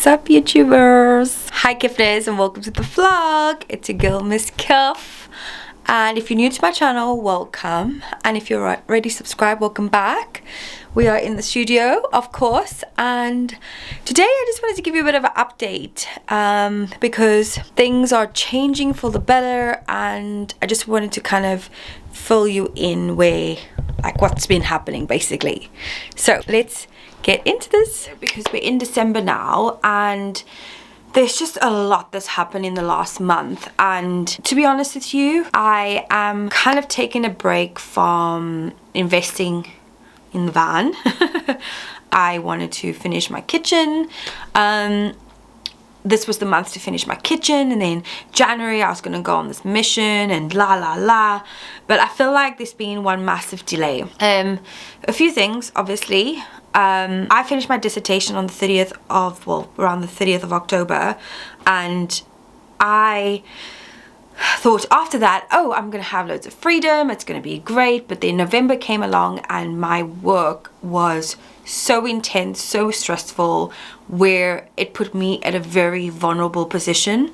What's up, YouTubers? Hi Kiffness, and welcome to the vlog. It's your girl Miss Kiff, and if you're new to my channel, welcome, and if you're already subscribed, welcome back. We are in the studio, of course, and today I just wanted to give you a bit of an update because things are changing for the better, and I just wanted to kind of fill you in where, like, what's been happening basically. So let's get into this because we're in December now, and there's just a lot that's happened in the last month. And to be honest with you, I am kind of taking a break from investing in the van. I wanted to finish my kitchen. This was the month to finish my kitchen, and then January I was going to go on this mission and la la la, but I feel like there's been one massive delay. A few things, obviously. I finished my dissertation on the 30th of, well, around the 30th of October, and I thought after that, oh, I'm gonna have loads of freedom, it's gonna be great. But then November came along and my work was so intense, so stressful, where it put me at a very vulnerable position.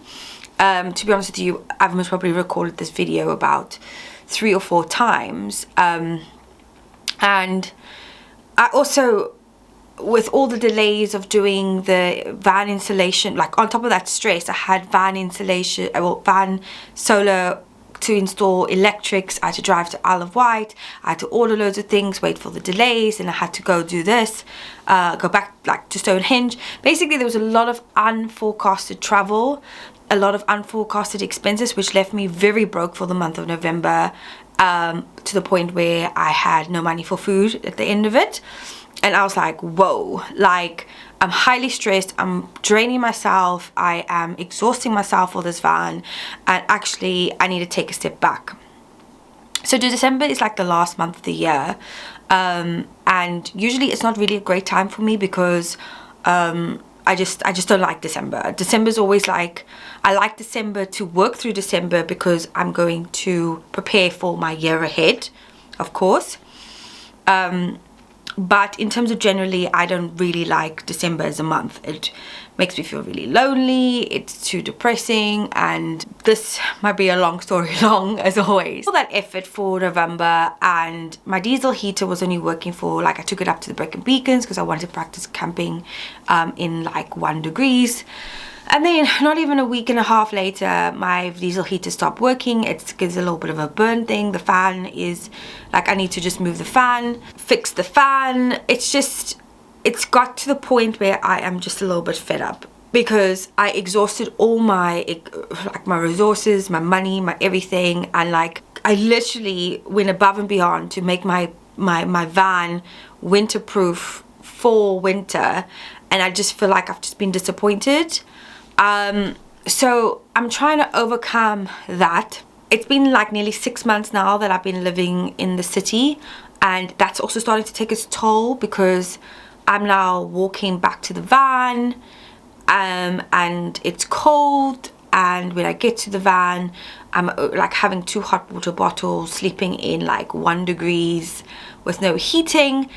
To be honest with you, I've most probably recorded this video about 3 or 4 times, and I also, with all the delays of doing the van installation, like on top of that stress, I had van installation, well, van solar to install electrics. I had to drive to Isle of Wight, I had to order loads of things, wait for the delays, and I had to go do this, go back like to Stonehenge. Basically there was a lot of unforecasted travel, a lot of unforecasted expenses, which left me very broke for the month of November, to the point where I had no money for food at the end of it. And I was like, whoa, like, I'm highly stressed, I'm draining myself, I am exhausting myself for this van, and actually I need to take a step back. So December is like the last month of the year, and usually it's not really a great time for me because I just don't like December. December's always like, I like December to work through December because I'm going to prepare for my year ahead, of course. But in terms of generally, I don't really like December as a month. It makes me feel really lonely, it's too depressing, and this might be a long story long as always. All that effort for November, and my diesel heater was only working for, like, I took it up to the Brecon Beacons because I wanted to practice camping in like 1 degrees. And then not even a week and a half later, my diesel heater stopped working. It gives a little bit of a burn thing. The fan is like, I need to just move the fan, fix the fan. It's just, it's got to the point where I am just a little bit fed up because I exhausted all my, like, my resources, my money, my everything. And like, I literally went above and beyond to make my van winterproof for winter. And I just feel like I've just been disappointed. So I'm trying to overcome that. It's been like nearly 6 months now that I've been living in the city, and that's also starting to take its toll because I'm now walking back to the van, and it's cold, and when I get to the van, I'm like having 2 hot water bottles, sleeping in like 1 degrees with no heating.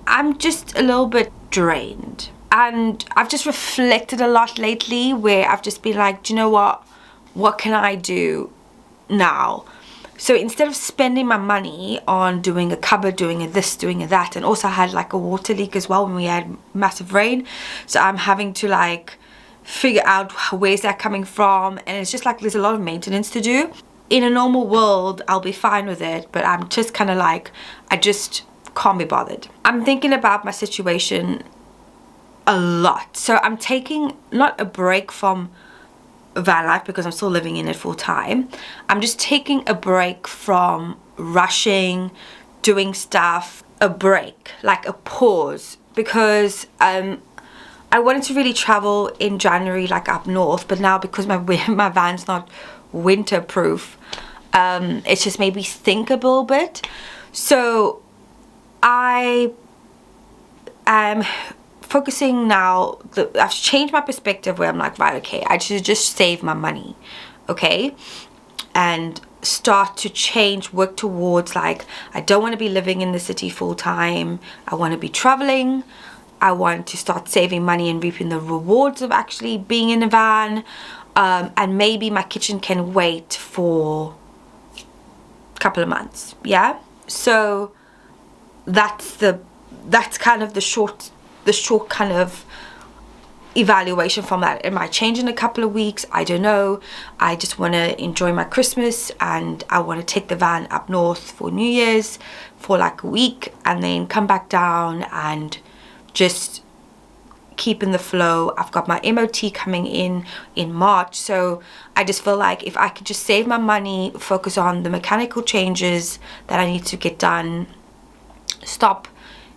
I'm just a little bit drained. And I've just reflected a lot lately where I've just been like, do you know what can I do now? So instead of spending my money on doing a cupboard, doing a this, doing a that, and also I had like a water leak as well when we had massive rain, so I'm having to like figure out where's that coming from, and it's just like there's a lot of maintenance to do. In a normal world I'll be fine with it, but I'm just kind of like, I just can't be bothered. I'm thinking about my situation a lot. So I'm taking not a break from van life because I'm still living in it full time. I'm just taking a break from rushing, doing stuff, a break, like a pause, because I wanted to really travel in January, like up north, but now because my van's not winterproof, it's just made me think a little bit. So I am focusing now, I've changed my perspective where I'm like, right, okay, I should just save my money, okay, and start to change, work towards, like, I don't want to be living in the city full time, I want to be traveling, I want to start saving money and reaping the rewards of actually being in a van. And maybe my kitchen can wait for a couple of months. Yeah, so that's kind of the short kind of evaluation from that. It might change in a couple of weeks, I don't know. I just want to enjoy my Christmas, and I want to take the van up north for New Year's for like a week, and then come back down and just keep in the flow. I've got my MOT coming in March, so I just feel like if I could just save my money, focus on the mechanical changes that I need to get done, stop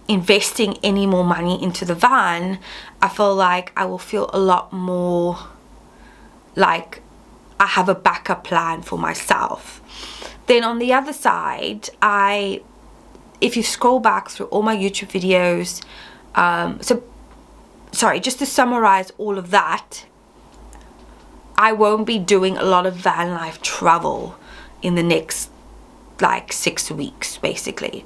investing any more money into the van, I feel like I will feel a lot more like I have a backup plan for myself. Then on the other side, if you scroll back through all my YouTube videos, just to summarize all of that, I won't be doing a lot of van life travel in the next like 6 weeks basically,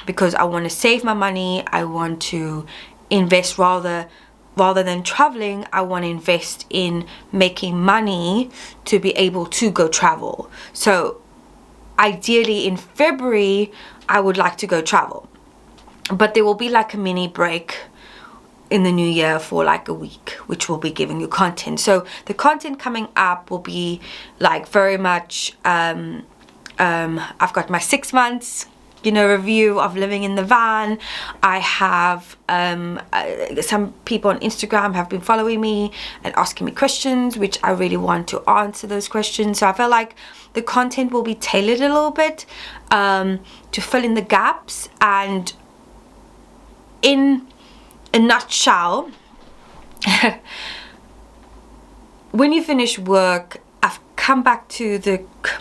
because I want to save my money. I want to invest rather than traveling. I want to invest in making money to be able to go travel. So ideally in February I would like to go travel, but there will be like a mini break in the new year for like a week, which will be giving you content. So the content coming up will be like very much I've got my 6 months review of living in the van. I have some people on Instagram have been following me and asking me questions, which I really want to answer those questions. So I feel like the content will be tailored a little bit to fill in the gaps. And in a nutshell, when you finish work, I've come back to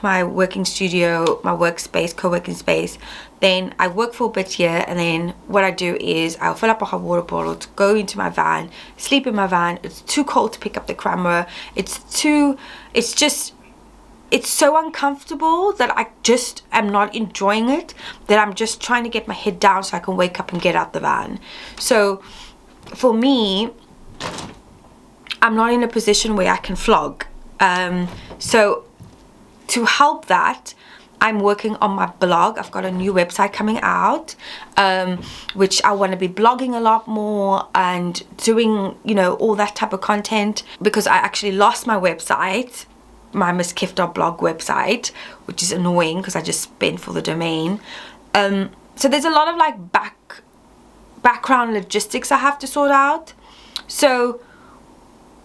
my working studio, my workspace, co-working space. Then I work for a bit here, and then what I do is I'll fill up a hot water bottle to go into my van, sleep in my van. It's too cold to pick up the camera. It's so uncomfortable that I just am not enjoying it, that I'm just trying to get my head down so I can wake up and get out the van. So for me, I'm not in a position where I can vlog. So to help that, I'm working on my blog. I've got a new website coming out, which I want to be blogging a lot more and doing, all that type of content, because I actually lost my website, my misskiff.blog website, which is annoying because I just spent for the domain. So there's a lot of like background logistics I have to sort out. So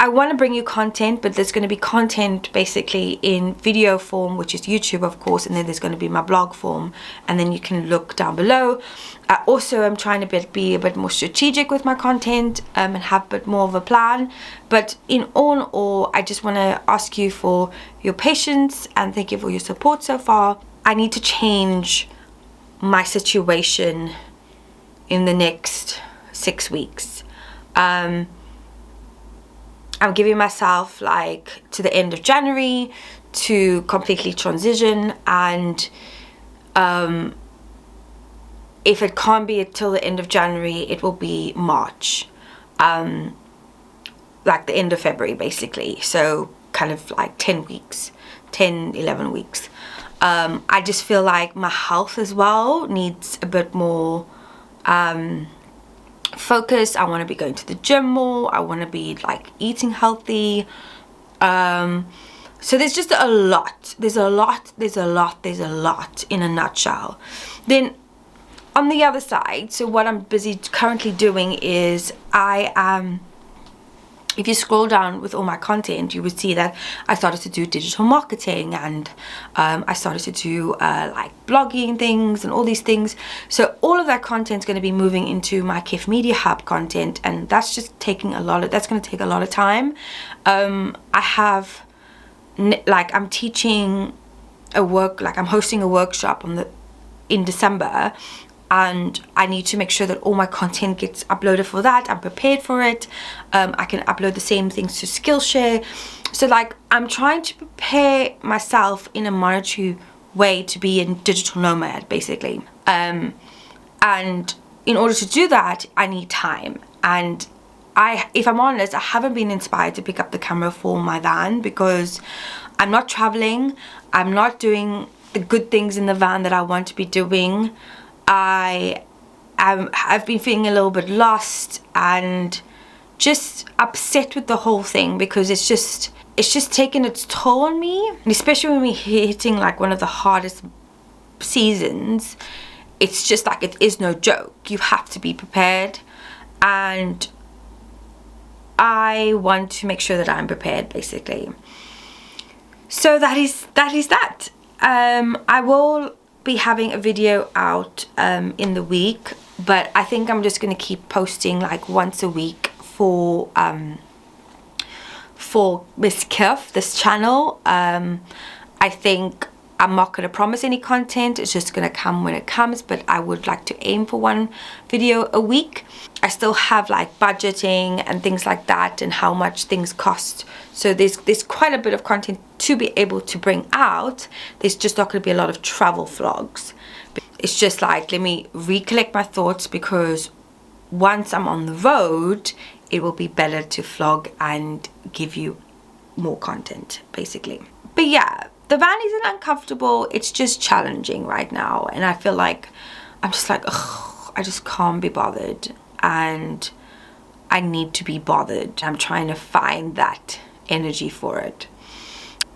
I want to bring you content, but there's going to be content basically in video form, which is YouTube of course, and then there's going to be my blog form, and then you can look down below. I also am trying to be a bit more strategic with my content and have a bit more of a plan. But in all, I just want to ask you for your patience and thank you for your support so far. I need to change my situation in the next 6 weeks. I'm giving myself like to the end of January to completely transition, and if it can't be until the end of January, it will be March, like the end of February basically. So kind of like 11 weeks. I just feel like my health as well needs a bit more focus. I want to be going to the gym more. I want to be like eating healthy. So there's just a lot. There's a lot in a nutshell. Then on the other side, so what I'm busy currently doing is if you scroll down with all my content, you would see that I started to do digital marketing, and I started to do like blogging things and all these things. So all of that content is going to be moving into my Skiff Media Hub content, and that's just taking that's going to take a lot of time. I'm teaching I'm hosting a workshop in December, and I need to make sure that all my content gets uploaded for that. I'm prepared for it. I can upload the same things to Skillshare. So like I'm trying to prepare myself in a monetary way to be a digital nomad basically. And in order to do that, I need time. and if I'm honest, I haven't been inspired to pick up the camera for my van because I'm not traveling, I'm not doing the good things in the van that I want to be doing. I've been feeling a little bit lost and just upset with the whole thing because it's just taken its toll on me, and especially when we're hitting like one of the hardest seasons. It's just like, it is no joke. You have to be prepared, and I want to make sure that I'm prepared, basically. So that is that. I will be having a video out in the week, but I think I'm just going to keep posting like once a week for Miss Kiff, this channel. I think I'm not going to promise any content, it's just going to come when it comes, but I would like to aim for one video a week. I still have like budgeting and things like that and how much things cost, so there's quite a bit of content to be able to bring out. There's just not going to be a lot of travel vlogs. It's just like, let me recollect my thoughts, because once I'm on the road it will be better to vlog and give you more content, basically. But yeah, the van isn't uncomfortable, it's just challenging right now, and I feel like I'm just like, ugh, I just can't be bothered, and I need to be bothered. I'm trying to find that energy for it.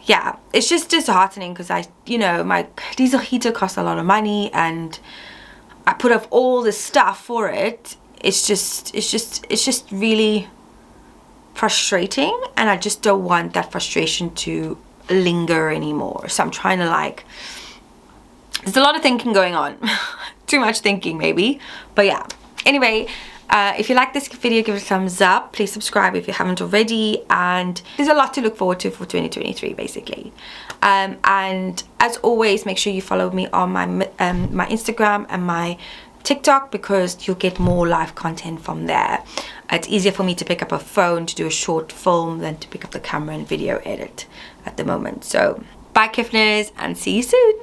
Yeah, it's just disheartening because my diesel heater costs a lot of money, and I put up all this stuff for it. It's just really frustrating, and I just don't want that frustration to linger anymore. So I'm trying to like, there's a lot of thinking going on. Too much thinking maybe, but yeah. Anyway, if you like this video, give it a thumbs up. Please subscribe if you haven't already, and there's a lot to look forward to for 2023, basically. And as always, make sure you follow me on my Instagram and my TikTok, because you'll get more live content from there. It's easier for me to pick up a phone to do a short film than to pick up the camera and video edit at the moment. So bye Kiffners, and see you soon.